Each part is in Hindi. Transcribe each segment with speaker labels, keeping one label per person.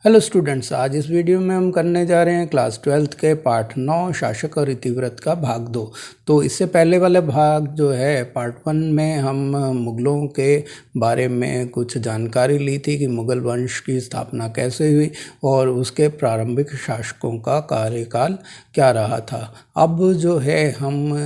Speaker 1: हेलो स्टूडेंट्स, आज इस वीडियो में हम करने जा रहे हैं क्लास 12th के पार्ट 9 शासक और इतिवृत्त का भाग 2। तो इससे पहले वाला भाग जो है पार्ट 1 में हम मुग़लों के बारे में कुछ जानकारी ली थी कि मुग़ल वंश की स्थापना कैसे हुई और उसके प्रारंभिक शासकों का कार्यकाल क्या रहा था। अब जो है हम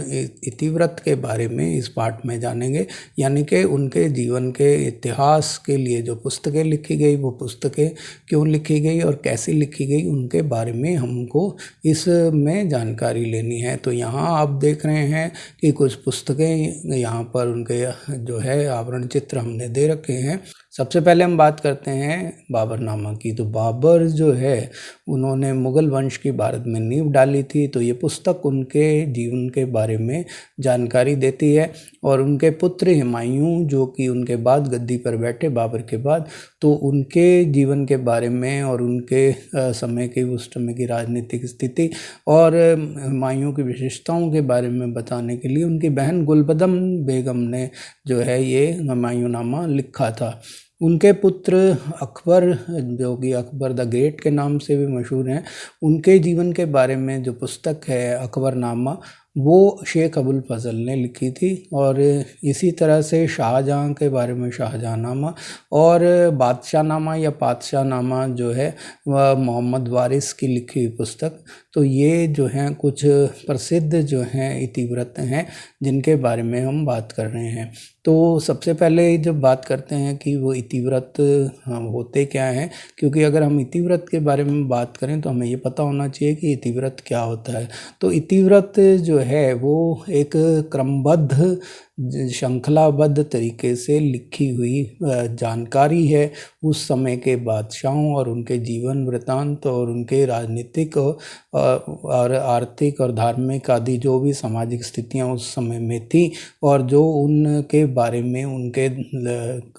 Speaker 1: इतिवृत्त के बारे में इस पार्ट में जानेंगे, यानी कि उनके जीवन के इतिहास के लिए जो पुस्तकें लिखी गई वो पुस्तकें क्यों लिखी गई और कैसे लिखी गई उनके बारे में हमको इसमें जानकारी लेनी है। तो यहाँ आप देख रहे हैं कि कुछ पुस्तकें यहाँ पर उनके जो है आवरण चित्र हमने दे रखे हैं। सबसे पहले हम बात करते हैं बाबरनामा की। तो बाबर जो है उन्होंने मुग़ल वंश की भारत में नींव डाली थी। तो ये पुस्तक उनके जीवन के बारे में जानकारी देती है और उनके पुत्र हुमायूं जो कि उनके बाद गद्दी पर बैठे बाबर के बाद, तो उनके जीवन के बारे में और उनके समय की उस समय की राजनीतिक स्थिति और हुमायूं की विशेषताओं के बारे में बताने के लिए उनकी बहन गुलबदम बेगम ने जो है ये हुमायूंनामा लिखा था। उनके पुत्र अकबर जो कि अकबर द ग्रेट के नाम से भी मशहूर हैं, उनके जीवन के बारे में जो पुस्तक है अकबरनामा वो शेख अबुल फजल ने लिखी थी। और इसी तरह से शाहजहाँ के बारे में शाहजहाँनामा और बादशाहनामा या पातशाहनामा जो है वह मोहम्मद वारिस की लिखी हुई पुस्तक। तो ये जो हैं कुछ प्रसिद्ध जो हैं इतिवृत्त हैं जिनके बारे में हम बात कर रहे हैं। तो सबसे पहले जब बात करते हैं कि वो इतिवृत्त होते क्या हैं, क्योंकि अगर हम इतिवृत्त के बारे में बात करें तो हमें ये पता होना चाहिए कि इतिवृत्त क्या होता है। तो इतिवृत्त जो है वो एक क्रमबद्ध श्रृंखलाबद्ध तरीके से लिखी हुई जानकारी है उस समय के बादशाहों और उनके जीवन वृत्तांत और उनके राजनीतिक और आर्थिक और धार्मिक आदि जो भी सामाजिक स्थितियां उस समय में थी और जो उनके बारे में उनके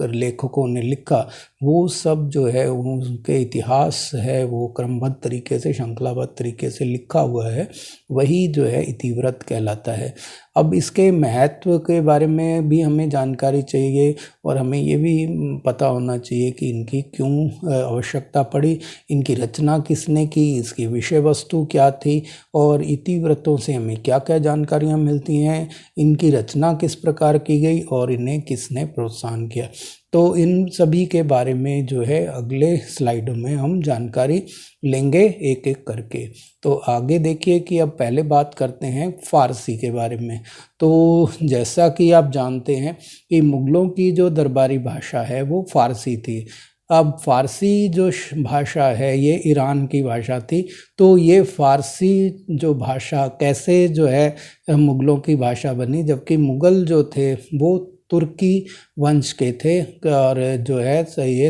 Speaker 1: लेखकों ने लिखा वो सब जो है उनके इतिहास है वो क्रमबद्ध तरीके से श्रृंखलाबद्ध तरीके से लिखा हुआ है, वही जो है इतिवृत्त कहलाता है। अब इसके महत्व के बारे में भी हमें जानकारी चाहिए और हमें ये भी पता होना चाहिए कि इनकी क्यों आवश्यकता पड़ी, इनकी रचना किसने की, इसकी विषय वस्तु क्या थी और इतिवृत्तों से हमें क्या क्या जानकारियाँ मिलती हैं, इनकी रचना किस प्रकार की गई और इन्हें किसने प्रोत्साहन किया। तो इन सभी के बारे में जो है अगले स्लाइडों में हम जानकारी लेंगे एक एक करके। तो आगे देखिए कि अब पहले बात करते हैं फ़ारसी के बारे में। तो जैसा कि आप जानते हैं कि मुग़लों की जो दरबारी भाषा है वो फ़ारसी थी। अब फ़ारसी जो भाषा है ये ईरान की भाषा थी। तो ये फ़ारसी जो भाषा कैसे जो है मुग़लों की भाषा बनी, जबकि मुग़ल जो थे वो तुर्की वंश के थे और जो है ये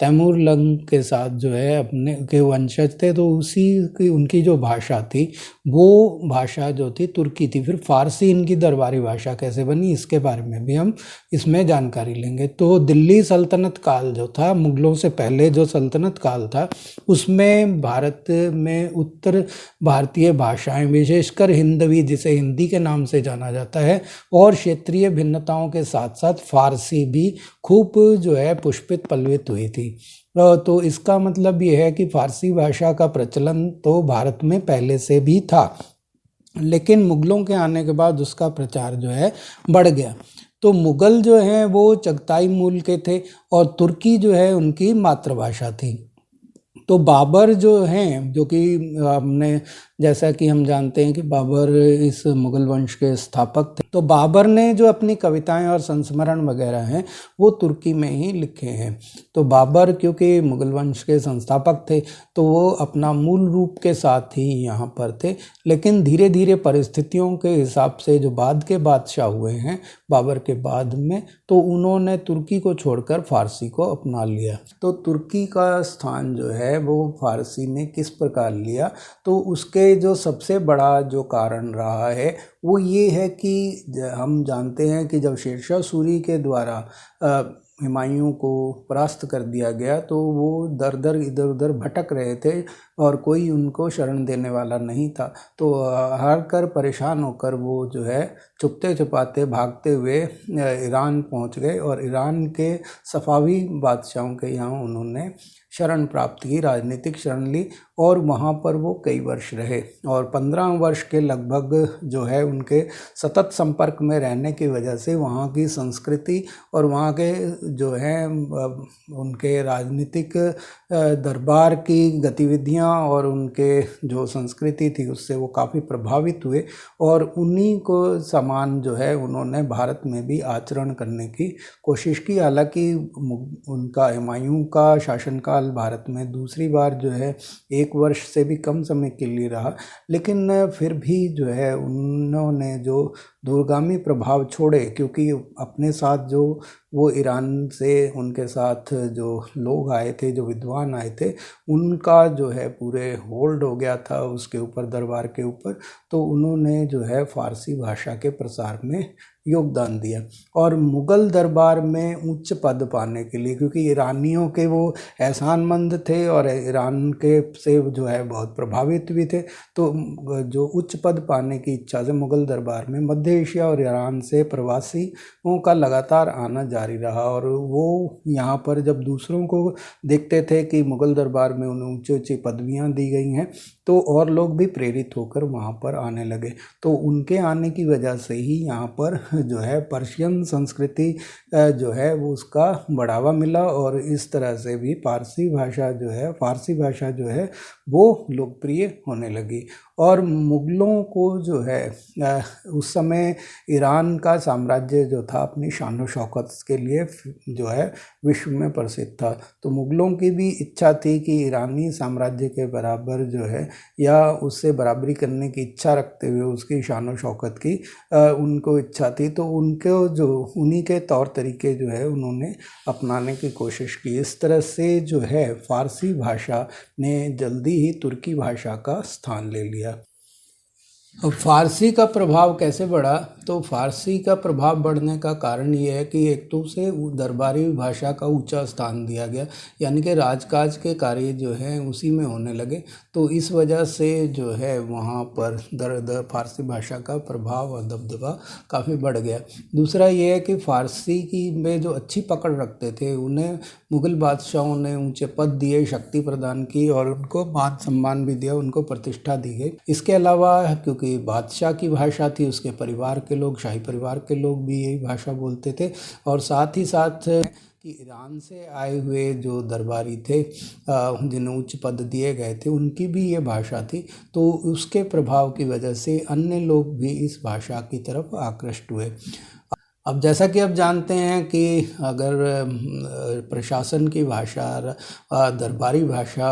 Speaker 1: तैमूरलंग के साथ जो है अपने के वंशज थे। तो उसी की उनकी जो भाषा थी वो भाषा जो थी तुर्की थी। फिर फ़ारसी इनकी दरबारी भाषा कैसे बनी इसके बारे में भी हम इसमें जानकारी लेंगे। तो दिल्ली सल्तनत काल जो था, मुग़लों से पहले जो सल्तनत काल था, उसमें भारत में उत्तर भारतीय भाषाएं विशेषकर हिंदवी जिसे हिंदी के नाम से जाना जाता है और क्षेत्रीय भिन्नताओं के साथ साथ फ़ारसी भी खूब जो है पुष्पित पल्लवित हुई थी। तो इसका मतलब ये है कि फ़ारसी भाषा का प्रचलन तो भारत में पहले से भी था, लेकिन मुग़लों के आने के बाद उसका प्रचार जो है बढ़ गया। तो मुग़ल जो हैं वो चगताई मूल के थे और तुर्की जो है उनकी मातृभाषा थी। तो बाबर जो हैं, जो कि हमने जैसा कि हम जानते हैं कि बाबर इस मुग़ल वंश के स्थापक थे, तो बाबर ने जो अपनी कविताएं और संस्मरण वगैरह हैं वो तुर्की में ही लिखे हैं। तो बाबर क्योंकि मुग़ल वंश के संस्थापक थे तो वो अपना मूल रूप के साथ ही यहाँ पर थे, लेकिन धीरे धीरे परिस्थितियों के हिसाब से जो बाद के बादशाह हुए हैं बाबर के बाद में, तो उन्होंने तुर्की को छोड़कर फ़ारसी को अपना लिया। तो तुर्की का स्थान जो है वो फ़ारसी ने किस प्रकार लिया, तो उसके जो सबसे बड़ा जो कारण रहा है वो ये है कि हम जानते हैं कि जब शेरशाह सूरी के द्वारा हुमायूं को परास्त कर दिया गया तो वो दर दर इधर उधर भटक रहे थे और कोई उनको शरण देने वाला नहीं था। तो हार कर परेशान होकर वो जो है छुपते छुपाते भागते हुए ईरान पहुंच गए और ईरान के सफ़ावी बादशाहों के यहाँ उन्होंने शरण प्राप्त की, राजनीतिक शरण ली और वहाँ पर वो कई वर्ष रहे। और 15 वर्ष के लगभग जो है उनके सतत संपर्क में रहने की वजह से वहाँ की संस्कृति और वहाँ के जो है उनके राजनीतिक दरबार की गतिविधियाँ और उनके जो संस्कृति थी उससे वो काफ़ी प्रभावित हुए और उन्हीं को समान जो है उन्होंने भारत में भी आचरण करने की कोशिश की। हालांकि उनका हुमायूं का शासनकाल भारत में दूसरी बार जो है 1 वर्ष से भी कम समय के लिए रहा, लेकिन फिर भी जो है उन्होंने जो दूरगामी प्रभाव छोड़े, क्योंकि अपने साथ जो वो ईरान से उनके साथ जो लोग आए थे, जो विद्वान आए थे, उनका जो है पूरे होल्ड हो गया था उसके ऊपर, दरबार के ऊपर। तो उन्होंने जो है फ़ारसी भाषा के प्रसार में योगदान दिया और मुग़ल दरबार में उच्च पद पाने के लिए, क्योंकि ईरानियों के वो एहसानमंद थे और ईरान के से जो है बहुत प्रभावित भी थे, तो जो उच्च पद पाने की इच्छा से मुग़ल दरबार में मध्य एशिया और ईरान से प्रवासियों का लगातार आना जारी रहा। और वो यहाँ पर जब दूसरों को देखते थे कि मुग़ल दरबार में उन्हें ऊँची ऊँची पदवियाँ दी गई हैं, तो और लोग भी प्रेरित होकर वहाँ पर आने लगे। तो उनके आने की वजह से ही यहाँ पर जो है पर्शियन संस्कृति जो है वो उसका बढ़ावा मिला और इस तरह से भी फ़ारसी भाषा जो है वो लोकप्रिय होने लगी। और मुग़लों को जो है उस समय ईरान का साम्राज्य जो था अपनी शान और शौकत के लिए जो है विश्व में प्रसिद्ध था। तो मुग़लों की भी इच्छा थी कि ईरानी साम्राज्य के बराबर जो है या उससे बराबरी करने की इच्छा रखते हुए उसकी शान और शौकत की उनको इच्छा थी, तो उनको जो उन्हीं के तौर तरीके जो है उन्होंने अपनाने की कोशिश की। इस तरह से जो है फ़ारसी भाषा ने जल्दी ही तुर्की भाषा का स्थान ले लिया। अब फ़ारसी का प्रभाव कैसे बढ़ा? तो फ़ारसी का प्रभाव बढ़ने का कारण ये है कि एक तो उसे दरबारी भाषा का ऊंचा स्थान दिया गया, यानी कि राजकाज के कार्य जो हैं उसी में होने लगे। तो इस वजह से जो है वहाँ पर फ़ारसी भाषा का प्रभाव और दबदबा काफ़ी बढ़ गया। दूसरा ये है कि फ़ारसी की में जो अच्छी पकड़ रखते थे उन्हें मुग़ल बादशाहों ने ऊंचे पद दिए, शक्ति प्रदान की और उनको मान सम्मान भी दिया, उनको प्रतिष्ठा दी गई। इसके अलावा क्योंकि बादशाह की भाषा थी, उसके परिवार के लोग, शाही परिवार के लोग भी यही भाषा बोलते थे और साथ ही साथ कि ईरान से आए हुए जो दरबारी थे जिन्हें उच्च पद दिए गए थे उनकी भी ये भाषा थी। तो उसके प्रभाव की वजह से अन्य लोग भी इस भाषा की तरफ आकृष्ट हुए। अब जैसा कि आप जानते हैं कि अगर प्रशासन की भाषा दरबारी भाषा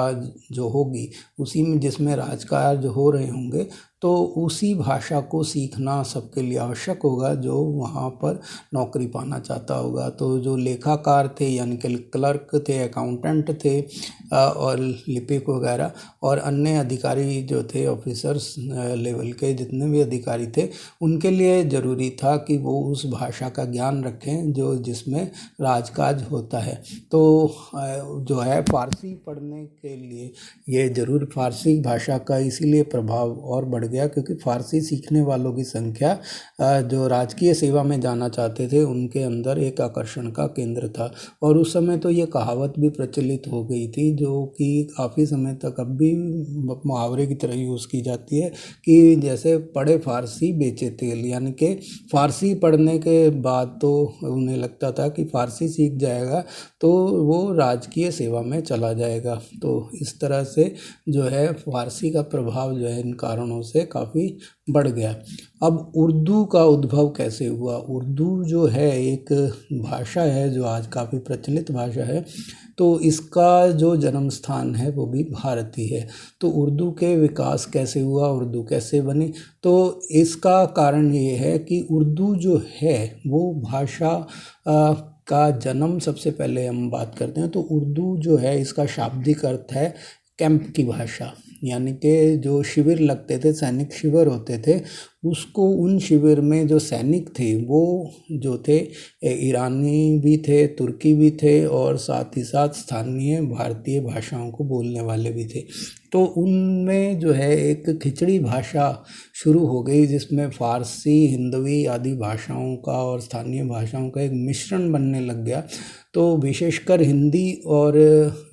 Speaker 1: जो होगी उसी में जिसमें राजकाज हो रहे होंगे, तो उसी भाषा को सीखना सबके लिए आवश्यक होगा जो वहाँ पर नौकरी पाना चाहता होगा। तो जो लेखाकार थे यानी कि क्लर्क थे, अकाउंटेंट थे और लिपिक वगैरह और अन्य अधिकारी जो थे, ऑफिसर्स लेवल के जितने भी अधिकारी थे, उनके लिए ज़रूरी था कि वो उस भाषा का ज्ञान रखें जो जिसमें राजकाज होता है। तो जो है फ़ारसी पढ़ने के लिए ये ज़रूर फ़ारसी भाषा का इसीलिए प्रभाव और बढ़ गया क्योंकि फ़ारसी सीखने वालों की संख्या जो राजकीय सेवा में जाना चाहते थे उनके अंदर एक आकर्षण का केंद्र था। और उस समय तो ये कहावत भी प्रचलित हो गई थी जो कि काफ़ी समय तक अब भी मुहावरे की तरह यूज़ की जाती है कि जैसे पढ़े फ़ारसी बेचे तेल, यानी कि फ़ारसी पढ़ने के बाद तो उन्हें लगता था कि फ़ारसी सीख जाएगा तो वो राजकीय सेवा में चला जाएगा। तो इस तरह से जो है फ़ारसी का प्रभाव जो है इन कारणों से काफ़ी बढ़ गया। अब उर्दू का उद्भव कैसे हुआ? उर्दू जो है एक भाषा है जो आज काफ़ी प्रचलित भाषा है, तो इसका जो जन्म स्थान है वो भी भारत ही है। तो उर्दू के विकास कैसे हुआ, उर्दू कैसे बनी? तो इसका कारण ये है कि उर्दू जो है वो भाषा का जन्म सबसे पहले हम बात करते हैं तो उर्दू जो है इसका शाब्दिक अर्थ है कैंप की भाषा, यानी कि जो शिविर लगते थे, सैनिक शिविर होते थे, उसको उन शिविर में जो सैनिक थे वो जो थे ईरानी भी थे, तुर्की भी थे और साथ ही साथ स्थानीय भारतीय भाषाओं को बोलने वाले भी थे। तो उनमें जो है एक खिचड़ी भाषा शुरू हो गई जिसमें फ़ारसी, हिंदवी आदि भाषाओं का और स्थानीय भाषाओं का एक मिश्रण बनने लग गया। तो विशेषकर हिंदी और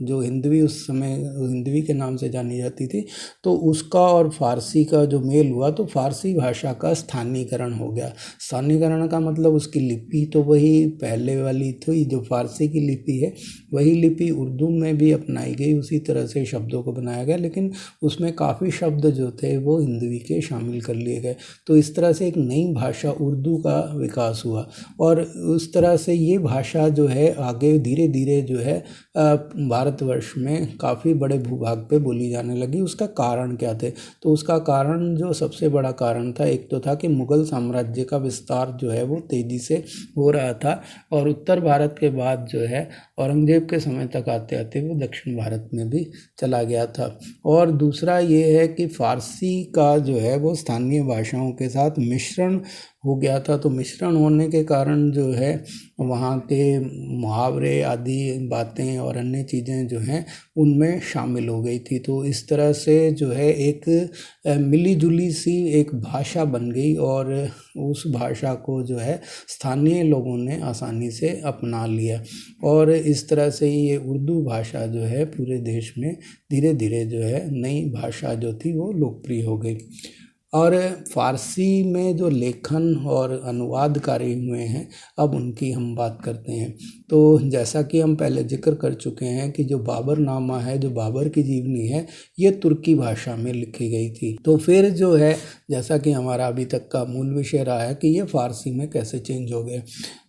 Speaker 1: जो हिंदवी उस समय हिंदवी के नाम से जानी जाती थी, तो उसका और फ़ारसी का जो मेल हुआ तो फ़ारसी भाषा का स्थानीयकरण हो गया। स्थानीयकरण का मतलब उसकी लिपि तो वही पहले वाली थी, जो फ़ारसी की लिपि है वही लिपि उर्दू में भी अपनाई गई, उसी तरह से शब्दों को बनाया गया, लेकिन उसमें काफ़ी शब्द जो थे वो हिंदवी के शामिल कर लिए गए। तो इस तरह से एक नई भाषा उर्दू का विकास हुआ और उस तरह से ये भाषा जो है आगे धीरे धीरे जो है भारतवर्ष में काफ़ी बड़े भूभाग पे बोली जाने लगी। उसका कारण क्या थे? तो उसका कारण, जो सबसे बड़ा कारण था, एक तो था कि मुग़ल साम्राज्य का विस्तार जो है वो तेज़ी से हो रहा था और उत्तर भारत के बाद जो है औरंगज़ेब के समय तक आते आते वो दक्षिण भारत में भी चला गया था। और दूसरा ये है कि फ़ारसी का जो है वो स्थानीय भाषाओं के साथ मिश्रण हो गया था। तो मिश्रण होने के कारण जो है वहाँ के मुहावरे आदि बातें और अन्य चीज़ें जो हैं उनमें शामिल हो गई थी। तो इस तरह से जो है एक मिली जुली सी एक भाषा बन गई और उस भाषा को जो है स्थानीय लोगों ने आसानी से अपना लिया और इस तरह से ये उर्दू भाषा जो है पूरे देश में धीरे धीरे जो है नई भाषा जो थी वो लोकप्रिय हो गई। और फ़ारसी में जो लेखन और अनुवाद कार्य हुए हैं, अब उनकी हम बात करते हैं। तो जैसा कि हम पहले जिक्र कर चुके हैं कि जो बाबरनामा है, जो बाबर की जीवनी है, ये तुर्की भाषा में लिखी गई थी। तो फिर जो है, जैसा कि हमारा अभी तक का मूल विषय रहा है कि ये फ़ारसी में कैसे चेंज हो गए।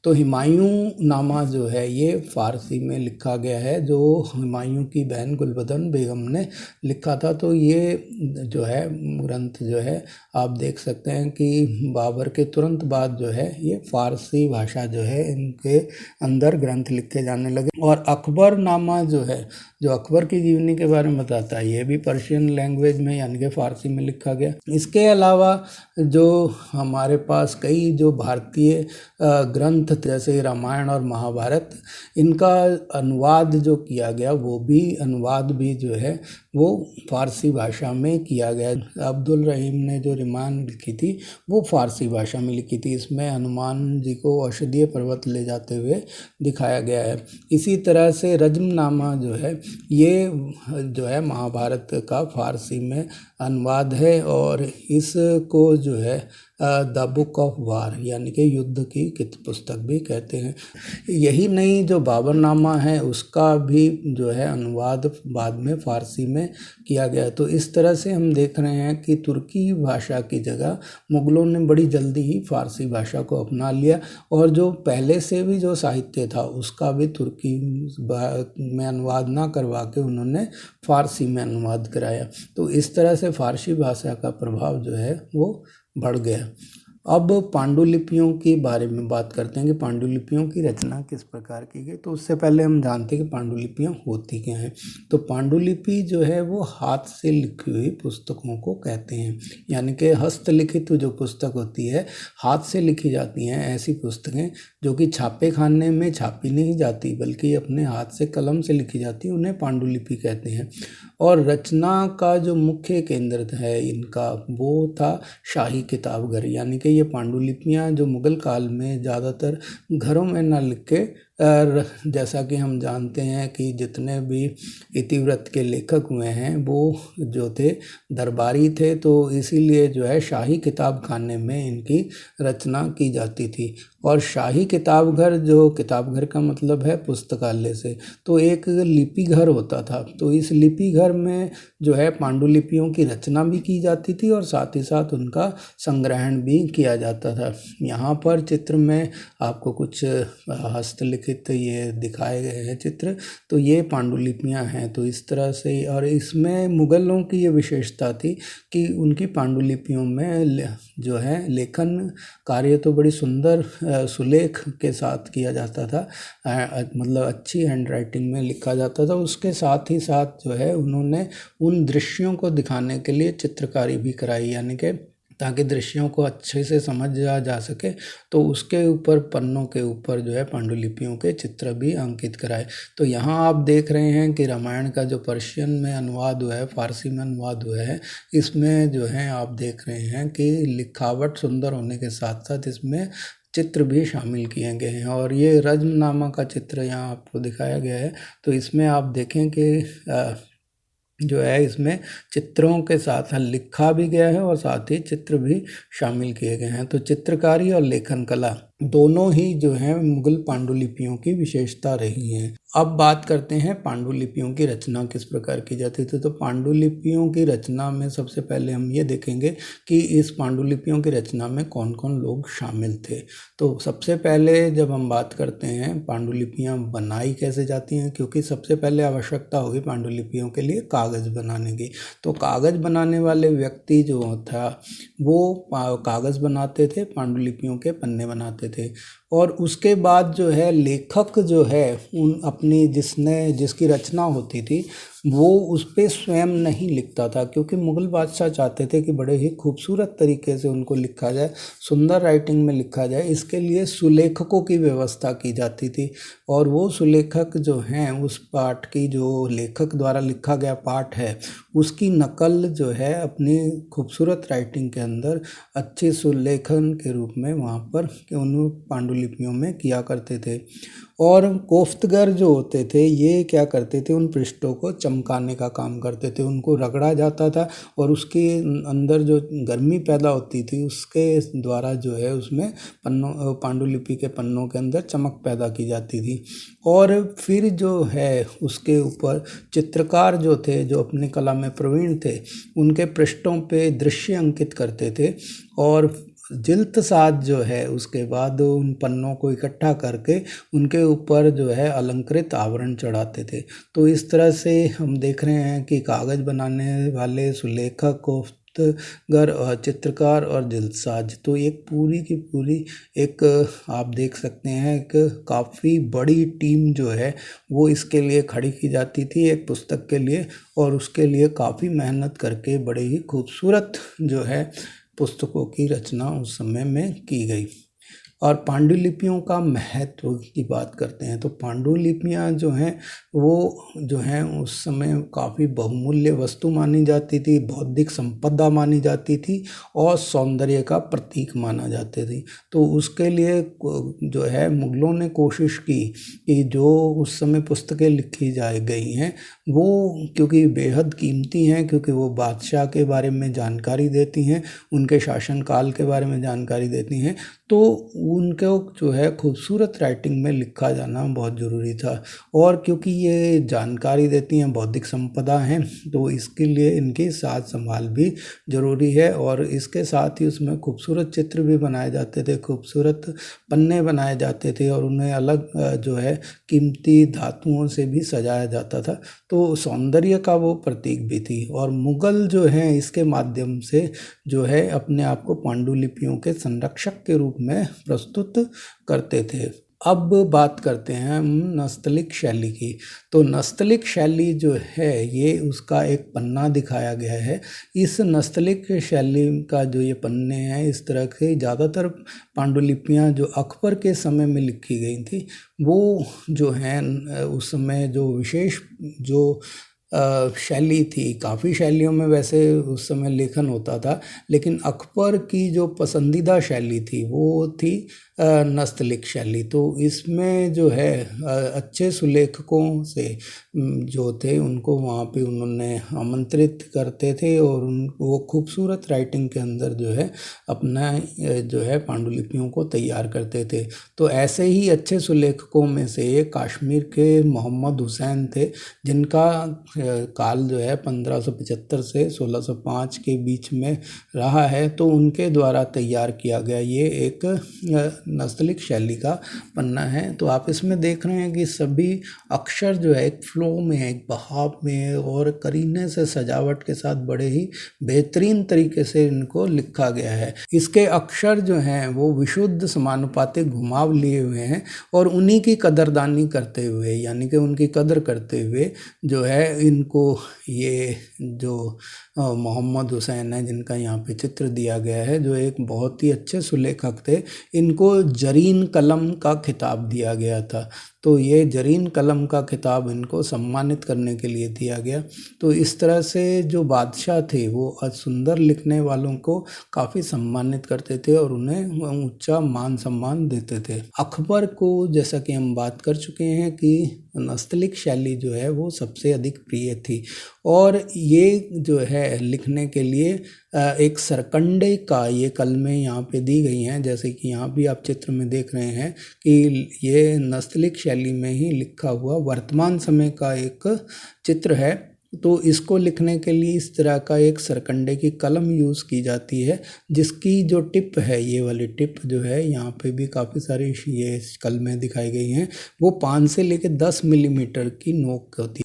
Speaker 1: तो हुमायूं नामा जो है ये फ़ारसी में लिखा गया है, जो हुमायूं की बहन गुलबदन बेगम ने लिखा था। तो ये जो है ग्रंथ जो है आप देख सकते हैं कि बाबर के तुरंत बाद जो है ये फ़ारसी भाषा जो है इनके अंदर ग्रंथ लिखे जाने लगे। और अकबरनामा जो है, जो अकबर की जीवनी के बारे में बताता है, ये भी पर्शियन लैंग्वेज में यानी कि फ़ारसी में लिखा गया। इसके अलावा जो हमारे पास कई जो भारतीय ग्रंथ जैसे रामायण और महाभारत, इनका अनुवाद जो किया गया वो भी अनुवाद भी जो है वो फ़ारसी भाषा में किया गया। अब्दुल रहीम ने जो रामायण लिखी थी वो फ़ारसी भाषा में लिखी थी। इसमें हनुमान जी को औषधीय पर्वत ले जाते हुए दिखाया गया है। इसी तरह से रज्मनामा जो है ये जो है महाभारत का फ़ारसी में अनुवाद है और इसको जो है द बुक ऑफ वार यानी कि युद्ध की पुस्तक भी कहते हैं। यही नहीं, जो बाबरनामा है उसका भी जो है अनुवाद बाद में फ़ारसी में किया गया। तो इस तरह से हम देख रहे हैं कि तुर्की भाषा की जगह मुग़लों ने बड़ी जल्दी ही फ़ारसी भाषा को अपना लिया और जो पहले से भी जो साहित्य था उसका भी तुर्की में अनुवाद ना करवा के उन्होंने फ़ारसी में अनुवाद कराया। तो इस तरह से फ़ारसी भाषा का प्रभाव जो है वो बढ़ गया। अब पांडुलिपियों के बारे में बात करते हैं कि पांडुलिपियों की रचना किस प्रकार की गई। तो उससे पहले हम जानते हैं कि पांडुलिपियाँ होती क्या हैं। तो पांडुलिपि जो है वो हाथ से लिखी हुई पुस्तकों को कहते हैं, यानी कि हस्तलिखित जो पुस्तक होती है, हाथ से लिखी जाती हैं ऐसी पुस्तकें जो कि छापे खाने में छापी नहीं जाती बल्कि अपने हाथ से कलम से लिखी जाती है, उन्हें पांडुलिपि कहते हैं। और रचना का जो मुख्य केंद्र है इनका वो था शाही किताबघर, यानी कि ये पांडुलिपियाँ जो मुग़ल काल में ज़्यादातर घरों में न लिख के, जैसा कि हम जानते हैं कि जितने भी इतिवृत्त के लेखक हुए हैं वो जो थे दरबारी थे, तो इसीलिए जो है शाही किताब खाने में इनकी रचना की जाती थी। और शाही किताबघर, जो किताबघर का मतलब है पुस्तकालय से, तो एक लिपि घर होता था। तो इस लिपि घर में जो है पांडुलिपियों की रचना भी की जाती थी और साथ ही साथ उनका संग्रहण भी किया जाता था। यहाँ पर चित्र में आपको कुछ हस्तलिखित ये दिखाए गए हैं चित्र, तो ये पांडुलिपियाँ हैं। तो इस तरह से, और इसमें मुग़लों की ये विशेषता थी कि उनकी पांडुलिपियों में जो है लेखन कार्य तो बड़ी सुंदर सुलेख के साथ किया जाता था, मतलब अच्छी हैंडराइटिंग में लिखा जाता था। उसके साथ ही साथ जो है उन्होंने उन दृश्यों को दिखाने के लिए चित्रकारी भी कराई, यानी कि ताकि दृश्यों को अच्छे से समझा जा सके। तो उसके ऊपर पन्नों के ऊपर जो है पांडुलिपियों के चित्र भी अंकित कराए। तो यहाँ आप देख रहे हैं कि रामायण का जो पर्शियन में अनुवाद हुआ है, फारसी में अनुवाद हुआ है, इसमें जो है आप देख रहे हैं कि लिखावट सुंदर होने के साथ साथ इसमें चित्र भी शामिल किए गए हैं। और ये रज्मनामा का चित्र यहाँ आपको दिखाया गया है। तो इसमें आप देखें कि जो है इसमें चित्रों के साथ लिखा भी गया है और साथ ही चित्र भी शामिल किए गए हैं। तो चित्रकारी और लेखन कला दोनों ही जो है मुगल पांडुलिपियों की विशेषता रही हैं। अब बात करते हैं पांडुलिपियों की रचना किस प्रकार की जाती थी। तो पांडुलिपियों की रचना में सबसे पहले हम ये देखेंगे कि इस पांडुलिपियों की रचना में कौन कौन लोग शामिल थे। तो सबसे पहले जब हम बात करते हैं पांडुलिपियाँ बनाई कैसे जाती हैं, क्योंकि सबसे पहले आवश्यकता होगी पांडुलिपियों के लिए कागज़ बनाने की। तो कागज़ बनाने वाले व्यक्ति जो था वो कागज़ बनाते थे, पांडुलिपियों के पन्ने बनाते थे। और उसके बाद जो है लेखक जो है उन अपनी जिसकी रचना होती थी वो उस पर स्वयं नहीं लिखता था, क्योंकि मुग़ल बादशाह चाहते थे कि बड़े ही खूबसूरत तरीके से उनको लिखा जाए, सुंदर राइटिंग में लिखा जाए। इसके लिए सुलेखकों की व्यवस्था की जाती थी और वो सुलेखक जो हैं उस पाठ की, जो लेखक द्वारा लिखा गया पाठ है उसकी नकल जो है अपनी खूबसूरत राइटिंग के अंदर अच्छे सुलेखन के रूप में वहाँ पर उन पांडुलिपियों में किया करते थे। और कोफ्तगर जो होते थे ये क्या करते थे, उन पृष्ठों को चमकाने का काम करते थे। उनको रगड़ा जाता था और उसके अंदर जो गर्मी पैदा होती थी उसके द्वारा जो है उसमें पांडुलिपि के पन्नों के अंदर चमक पैदा की जाती थी। और फिर जो है उसके ऊपर चित्रकार जो थे, जो अपनी कला में प्रवीण थे, उनके पृष्ठों पे दृश्य अंकित करते थे और जिल्त साज जो है उसके बाद उन पन्नों को इकट्ठा करके उनके ऊपर जो है अलंकृत आवरण चढ़ाते थे। तो इस तरह से हम देख रहे हैं कि कागज़ बनाने वाले सुलेखक, कोफ्तगर और चित्रकार और जिल्दसाज, तो एक पूरी की पूरी एक आप देख सकते हैं एक काफ़ी बड़ी टीम जो है वो इसके लिए खड़ी की जाती थी एक पुस्तक के लिए। और उसके लिए काफ़ी मेहनत करके बड़े ही खूबसूरत जो है पुस्तकों की रचना उस समय में की गई। और पांडुलिपियों का महत्व की बात करते हैं तो पांडुलिपियाँ जो हैं वो जो हैं उस समय काफ़ी बहुमूल्य वस्तु मानी जाती थी, बौद्धिक संपदा मानी जाती थी और सौंदर्य का प्रतीक माना जाते थी। तो उसके लिए जो है मुग़लों ने कोशिश की कि जो उस समय पुस्तकें लिखी गई हैं वो क्योंकि बेहद कीमती हैं, क्योंकि वो बादशाह के बारे में जानकारी देती हैं, उनके शासनकाल के बारे में जानकारी देती हैं, तो उनको जो है खूबसूरत राइटिंग में लिखा जाना बहुत ज़रूरी था। और क्योंकि ये जानकारी देती हैं, बौद्धिक संपदा हैं, तो इसके लिए इनकी साज संभाल भी ज़रूरी है। और इसके साथ ही उसमें खूबसूरत चित्र भी बनाए जाते थे, खूबसूरत पन्ने बनाए जाते थे और उन्हें अलग जो है कीमती धातुओं से भी सजाया जाता था। तो सौंदर्य का वो प्रतीक भी थी। और मुग़ल जो हैं इसके माध्यम से जो है अपने आप को पांडुलिपियों के संरक्षक के रूप में प्रस्तुत करते थे। अब बात करते हैं हम नस्तलिक शैली की। तो नस्तलिक शैली जो है ये उसका एक पन्ना दिखाया गया है। इस नस्तलिक शैली का जो ये पन्ने हैं, इस तरह के ज़्यादातर पांडुलिपियाँ जो अकबर के समय में लिखी गई थी वो जो हैं उस समय जो विशेष जो शैली थी, काफ़ी शैलियों में वैसे उस समय लेखन होता था, लेकिन अकबर की जो पसंदीदा शैली थी वो थी नस्तलिक शैली। तो इसमें जो है अच्छे सुलेखकों से जो थे उनको वहाँ पे उन्होंने आमंत्रित करते थे और वो खूबसूरत राइटिंग के अंदर जो है अपना जो है पांडुलिपियों को तैयार करते थे। तो ऐसे ही अच्छे सुलेखकों में से कश्मीर के मोहम्मद हुसैन थे, जिनका काल जो है 1575 से 1605 के बीच में रहा है। तो उनके द्वारा तैयार किया गया ये एक नस्तलिक शैली का पन्ना है। तो आप इसमें देख रहे हैं कि सभी अक्षर जो है एक फ्लो में है, एक बहाव में है और करीने से सजावट के साथ बड़े ही बेहतरीन तरीके से इनको लिखा गया है। इसके अक्षर जो हैं वो विशुद्ध समानुपातिक घुमाव लिए हुए हैं और उन्हीं की कदरदानी करते हुए, यानी कि उनकी कदर करते हुए जो है इनको ये जो मोहम्मद हुसैन है, जिनका यहाँ पे चित्र दिया गया है, जो एक बहुत ही अच्छे सुलेखक थे, इनको जरीन कलम का खिताब दिया गया था। तो ये जरीन कलम का खिताब इनको सम्मानित करने के लिए दिया गया। तो इस तरह से जो बादशाह थे वो सुंदर लिखने वालों को काफ़ी सम्मानित करते थे और उन्हें ऊंचा मान सम्मान देते थे। अकबर को, जैसा कि हम बात कर चुके हैं, कि नस्तलिक शैली जो है वो सबसे अधिक प्रिय थी और ये जो है लिखने के लिए एक सरकंडे का ये कलमें यहाँ पे दी गई हैं, जैसे कि यहाँ भी आप चित्र में देख रहे हैं कि ये नस्तलिक शैली में ही लिखा हुआ वर्तमान समय का एक चित्र है। तो इसको लिखने के लिए इस तरह का एक सरकंडे की कलम यूज़ की जाती है, जिसकी जो टिप है, ये वाली टिप जो है, यहाँ पे भी काफ़ी सारी ये कलमें दिखाई गई हैं, वो 5 से लेकर 10 मिलीमीटर की नोक होती है।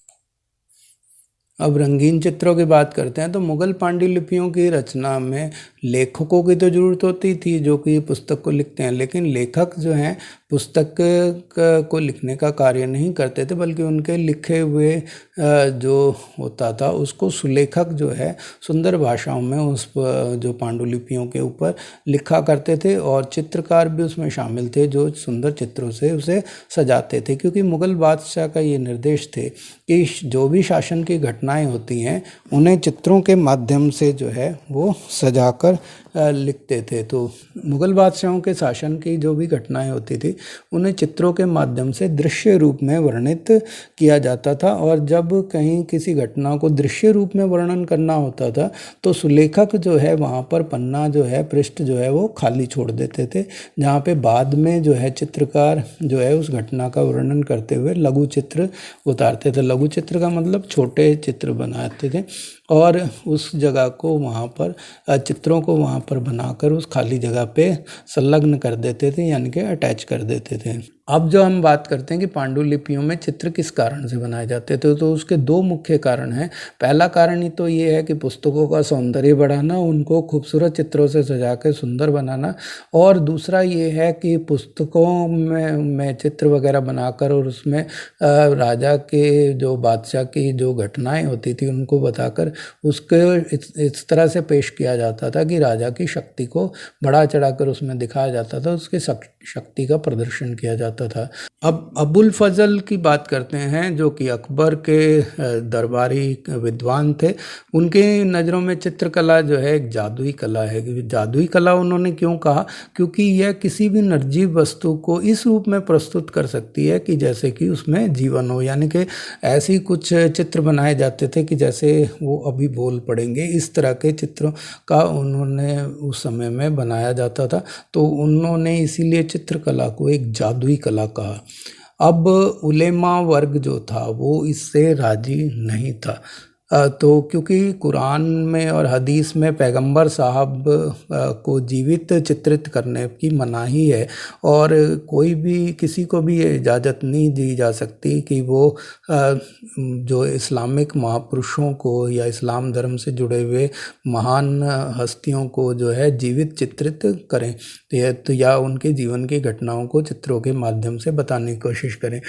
Speaker 1: अब रंगीन चित्रों की बात करते हैं तो मुग़ल पांडुलिपियों की रचना में लेखकों की तो ज़रूरत होती थी जो कि पुस्तक को लिखते हैं, लेकिन लेखक जो हैं पुस्तक को लिखने का कार्य नहीं करते थे, बल्कि उनके लिखे हुए जो होता था उसको सुलेखक जो है सुंदर भाषाओं में उस जो पांडुलिपियों के ऊपर लिखा करते थे और चित्रकार भी उसमें शामिल थे जो सुंदर चित्रों से उसे सजाते थे। क्योंकि मुग़ल बादशाह का ये निर्देश थे कि जो भी शासन की घटनाएं होती हैं उन्हें चित्रों के माध्यम से जो है वो सजाकर लिखते थे। तो मुग़ल बादशाहों के शासन की जो भी घटनाएं होती थी उन्हें चित्रों के माध्यम से दृश्य रूप में वर्णित किया जाता था और जब कहीं किसी घटना को दृश्य रूप में वर्णन करना होता था तो सुलेखक जो है वहाँ पर पन्ना जो है, पृष्ठ जो है वो खाली छोड़ देते थे, जहाँ पे बाद में जो है चित्रकार जो है उस घटना का वर्णन करते हुए लघु चित्र उतारते थे। लघु चित्र का मतलब छोटे चित्र बनाते थे और उस जगह को वहाँ पर चित्रों को वहाँ पर बनाकर उस खाली जगह पे संलग्न कर देते थे, यानी कि अटैच कर देते थे। अब जो हम बात करते हैं कि पांडुलिपियों में चित्र किस कारण से बनाए जाते थे, तो उसके दो मुख्य कारण हैं। पहला कारण ही तो ये है कि पुस्तकों का सौंदर्य बढ़ाना, उनको खूबसूरत चित्रों से सजा के सुंदर बनाना, और दूसरा ये है कि पुस्तकों में चित्र वगैरह बनाकर और उसमें राजा के जो बादशाह की जो घटनाएं होती थी उनको बताकर उसके इस तरह से पेश किया जाता था कि राजा की शक्ति को बढ़ा चढ़ाकर उसमें दिखाया जाता था, उसकी शक्ति का प्रदर्शन किया जाता था। अब अबुल फजल की बात करते हैं जो कि अकबर के दरबारी विद्वान थे। उनके नज़रों में चित्रकला जो है एक जादुई कला है। जादुई कला उन्होंने क्यों कहा? क्योंकि यह किसी भी निर्जीव वस्तु को इस रूप में प्रस्तुत कर सकती है कि जैसे कि उसमें जीवन हो, यानी कि ऐसी कुछ चित्र बनाए जाते थे कि जैसे वो अभी बोल पड़ेंगे। इस तरह के चित्रों का उन्होंने उस समय में बनाया जाता था, तो उन्होंने इसीलिए चित्रकला को एक जादुई कला कहा। अब उलेमा वर्ग जो था वो इससे राजी नहीं था। तो क्योंकि कुरान में और हदीस में पैगंबर साहब को जीवित चित्रित करने की मनाही है और कोई भी किसी को भी ये इजाज़त नहीं दी जा सकती कि वो जो इस्लामिक महापुरुषों को या इस्लाम धर्म से जुड़े हुए महान हस्तियों को जो है जीवित चित्रित करें तो या उनके जीवन की घटनाओं को चित्रों के माध्यम से बताने की कोशिश करें।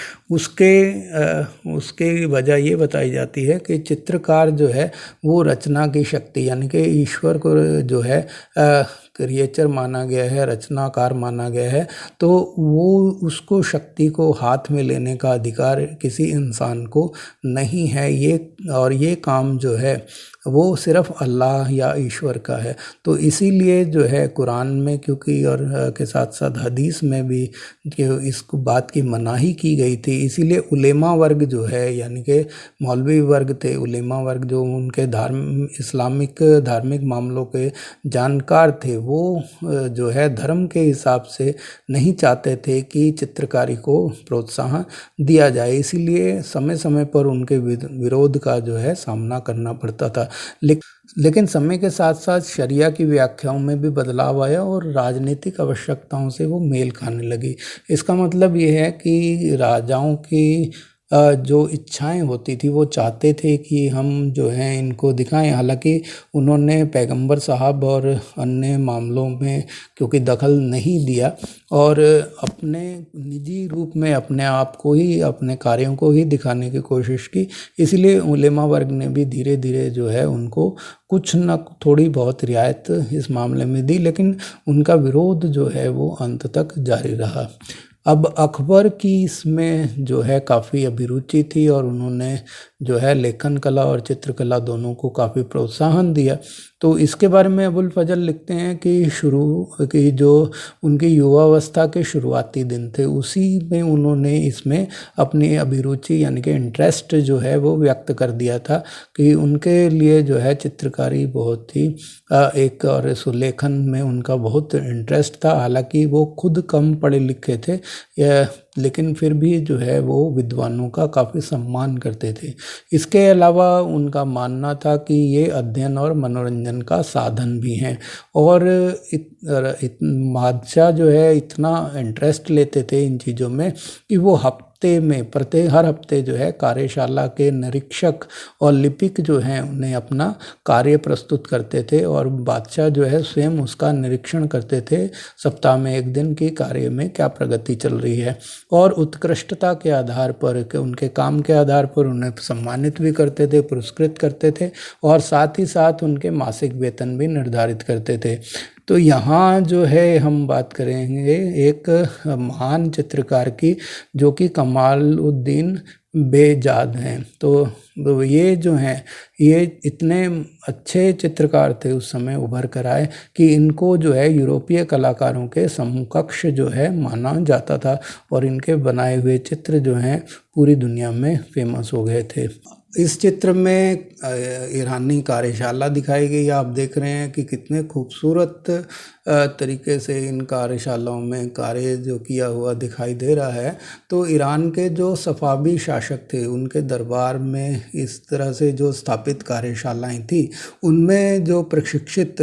Speaker 1: उसके वजह ये बताई जाती है कि चित्रकार जो है वो रचना की शक्ति, यानी कि ईश्वर को जो है क्रिएचर माना गया है, रचनाकार माना गया है, तो वो उसको शक्ति को हाथ में लेने का अधिकार किसी इंसान को नहीं है। ये काम जो है वो सिर्फ अल्लाह या ईश्वर का है। तो इसीलिए जो है कुरान में क्योंकि और के साथ साथ हदीस में भी इस बात की मनाही की गई थी, इसीलिए उलेमा वर्ग जो है, यानी कि मौलवी वर्ग थे, उलेमा वर्ग जो उनके इस्लामिक धार्मिक मामलों के जानकार थे, वो जो है धर्म के हिसाब से नहीं चाहते थे कि चित्रकारी को प्रोत्साहन दिया जाए। इसीलिए समय समय पर उनके विरोध का जो है सामना करना पड़ता था। लेकिन समय के साथ साथ शरिया की व्याख्याओं में भी बदलाव आया और राजनीतिक आवश्यकताओं से वो मेल खाने लगी। इसका मतलब ये है कि राजाओं की जो इच्छाएं होती थी, वो चाहते थे कि हम जो हैं इनको दिखाएं। हालांकि उन्होंने पैगंबर साहब और अन्य मामलों में क्योंकि दखल नहीं दिया और अपने निजी रूप में अपने आप को ही, अपने कार्यों को ही दिखाने की कोशिश की। इसलिए उलेमा वर्ग ने भी धीरे धीरे जो है उनको कुछ न थोड़ी बहुत रियायत इस मामले में दी, लेकिन उनका विरोध जो है वो अंत तक जारी रहा। अब अकबर की इसमें जो है काफ़ी अभिरुचि थी और उन्होंने जो है लेखन कला और चित्रकला दोनों को काफ़ी प्रोत्साहन दिया। तो इसके बारे में अबुल फजल लिखते हैं कि जो उनकी युवावस्था के शुरुआती दिन थे उसी में उन्होंने इसमें अपनी अभिरुचि यानी कि इंटरेस्ट जो है वो व्यक्त कर दिया था कि उनके लिए जो है चित्रकारी बहुत ही एक और सुलेखन में उनका बहुत इंटरेस्ट था। हालांकि वो खुद कम पढ़े लिखे थे लेकिन फिर भी जो है वो विद्वानों का काफ़ी सम्मान करते थे। इसके अलावा उनका मानना था कि ये अध्ययन और मनोरंजन का साधन भी हैं और बादशाह जो है इतना इंटरेस्ट लेते थे इन चीज़ों में कि वो हर हफ्ते जो है कार्यशाला के निरीक्षक और लिपिक जो हैं उन्हें अपना कार्य प्रस्तुत करते थे और बादशाह जो है स्वयं उसका निरीक्षण करते थे सप्ताह में एक दिन की कार्य में क्या प्रगति चल रही है और उत्कृष्टता के आधार पर उनके काम के आधार पर उन्हें सम्मानित भी करते थे, पुरस्कृत करते थे और साथ ही साथ उनके मासिक वेतन भी निर्धारित करते थे। तो यहाँ जो है हम बात करेंगे एक महान चित्रकार की जो कि कमालुद्दीन बेजाद हैं। तो ये जो हैं ये इतने अच्छे चित्रकार थे उस समय उभर कर आए कि इनको जो है यूरोपीय कलाकारों के समकक्ष जो है माना जाता था और इनके बनाए हुए चित्र जो हैं पूरी दुनिया में फेमस हो गए थे। इस चित्र में ईरानी कार्यशाला दिखाई गई। आप देख रहे हैं कि कितने खूबसूरत तरीके से इन कार्यशालाओं में कार्य जो किया हुआ दिखाई दे रहा है। तो ईरान के जो सफ़ावी शासक थे उनके दरबार में इस तरह से जो स्थापित कार्यशालाएं थी उनमें जो प्रशिक्षित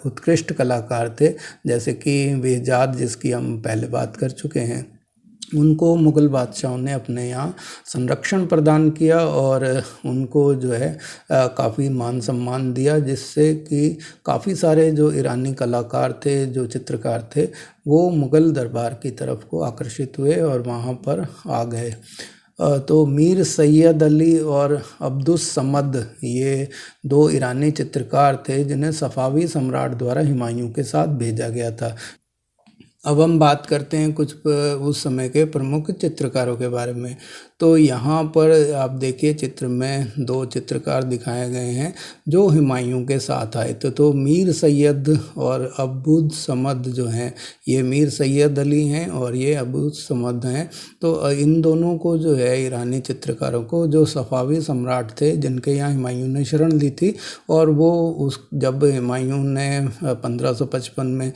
Speaker 1: उत्कृष्ट कलाकार थे जैसे कि बेजाद जिसकी हम पहले बात कर चुके हैं, उनको मुग़ल बादशाहों ने अपने यहाँ संरक्षण प्रदान किया और उनको जो है काफ़ी मान सम्मान दिया, जिससे कि काफ़ी सारे जो ईरानी कलाकार थे, जो चित्रकार थे, वो मुग़ल दरबार की तरफ को आकर्षित हुए और वहाँ पर आ गए। तो मीर सैयद अली और अब्दुस समद ये दो ईरानी चित्रकार थे जिन्हें सफ़ावी सम्राट द्वारा हुमायूं के साथ भेजा गया था। अब हम बात करते हैं कुछ उस समय के प्रमुख चित्रकारों के बारे में। तो यहाँ पर आप देखिए चित्र में दो चित्रकार दिखाए गए हैं जो हुमायूं के साथ आए थे। तो मीर सैयद और अब्दुल समद जो हैं ये मीर सैयद अली हैं और ये अब्दुल समद हैं। तो इन दोनों को जो है ईरानी चित्रकारों को जो सफ़ावी सम्राट थे जिनके यहाँ हुमायूं ने शरण ली थी और वो जब हुमायूं ने 1555 में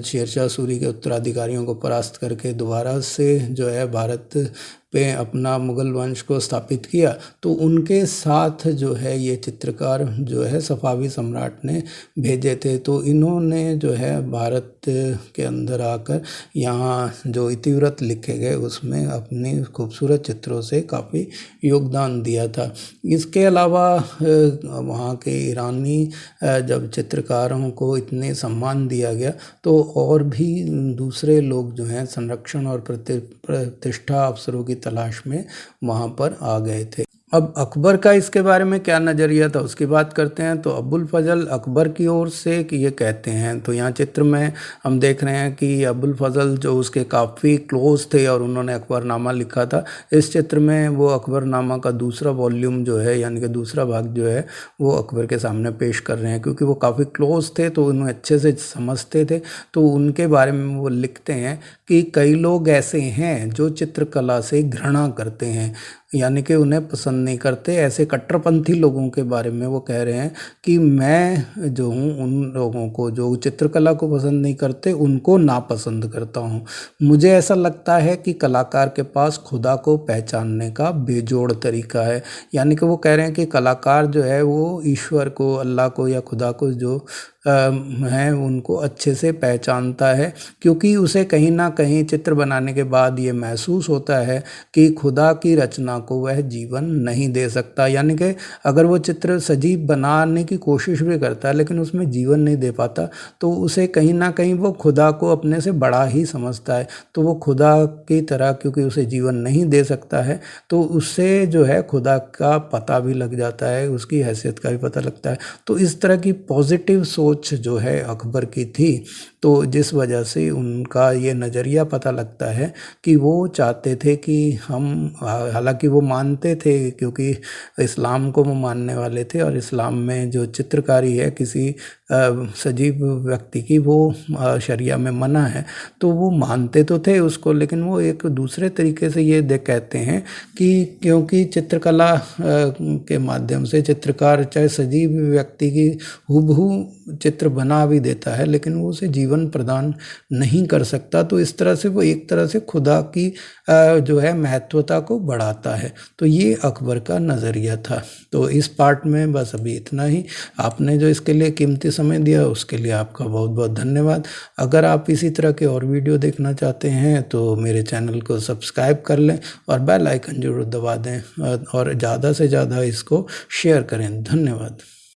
Speaker 1: शेरशाह सूरी के उत्तराधिकारियों को परास्त करके दोबारा से जो है भारत पे अपना मुग़ल वंश को स्थापित किया तो उनके साथ जो है ये चित्रकार जो है सफ़ावी सम्राट ने भेजे थे। तो इन्होंने जो है भारत के अंदर आकर यहाँ जो इतिवृत्त लिखे गए उसमें अपनी खूबसूरत चित्रों से काफ़ी योगदान दिया था। इसके अलावा वहाँ के ईरानी जब चित्रकारों को इतने सम्मान दिया गया तो और भी दूसरे लोग जो हैं संरक्षण और प्रतिष्ठा अवसरों की तलाश में वहाँ पर आ गए थे। अब अकबर का इसके बारे में क्या नज़रिया था उसकी बात करते हैं। तो अबुल फजल अकबर की ओर से कि ये कहते हैं, तो यहाँ चित्र में हम देख रहे हैं कि अबुल फजल जो उसके काफ़ी क्लोज थे और उन्होंने अकबरनामा लिखा था। इस चित्र में वो अकबरनामा का दूसरा वॉल्यूम जो है यानी कि दूसरा भाग जो है वो अकबर के सामने पेश कर रहे हैं। क्योंकि वो काफ़ी क्लोज थे तो उन्हें अच्छे से समझते थे, तो उनके बारे में वो लिखते हैं कि कई लोग ऐसे हैं जो चित्रकला से घृणा करते हैं, यानी कि उन्हें पसंद नहीं करते। ऐसे कट्टरपंथी लोगों के बारे में वो कह रहे हैं कि मैं जो हूँ उन लोगों को जो चित्रकला को पसंद नहीं करते उनको नापसंद करता हूँ। मुझे ऐसा लगता है कि कलाकार के पास खुदा को पहचानने का बेजोड़ तरीका है। यानी कि वो कह रहे हैं कि कलाकार जो है वो ईश्वर को, अल्लाह को या खुदा को जो हैं उनको अच्छे से पहचानता है, क्योंकि उसे कहीं ना कहीं चित्र बनाने के बाद ये महसूस होता है कि खुदा की रचना को वह जीवन नहीं दे सकता। यानी कि अगर वो चित्र सजीव बनाने की कोशिश भी करता है लेकिन उसमें जीवन नहीं दे पाता, तो उसे कहीं ना कहीं वो खुदा को अपने से बड़ा ही समझता है। तो वो खुदा की तरह, क्योंकि उसे जीवन नहीं दे सकता है, तो उससे जो है खुदा का पता भी लग जाता है, उसकी हैसियत का भी पता लगता है। तो इस तरह की पॉजिटिव सोच जो है अकबर की थी, तो जिस वजह से उनका ये नज़रिया पता लगता है कि वो चाहते थे कि हम, हालांकि वो मानते थे, क्योंकि इस्लाम को वो मानने वाले थे और इस्लाम में जो चित्रकारी है किसी सजीव व्यक्ति की, वो शरिया में मना है, तो वो मानते तो थे उसको, लेकिन वो एक दूसरे तरीके से ये कहते हैं कि क्योंकि चित्रकला के माध्यम से चित्रकार चाहे सजीव व्यक्ति की हूबहू चित्र बना भी देता है, लेकिन वो उसे जीवन प्रदान नहीं कर सकता। तो इस तरह से वो एक तरह से खुदा की जो है महत्वता को बढ़ाता है। तो ये अकबर का नज़रिया था। तो इस पार्ट में बस अभी इतना ही। आपने जो इसके लिए कीमती समय दिया उसके लिए आपका बहुत बहुत धन्यवाद। अगर आप इसी तरह के और वीडियो देखना चाहते हैं तो मेरे चैनल को सब्सक्राइब कर लें और बेल आइकन जरूर दबा दें और ज़्यादा से ज़्यादा इसको शेयर करें। धन्यवाद।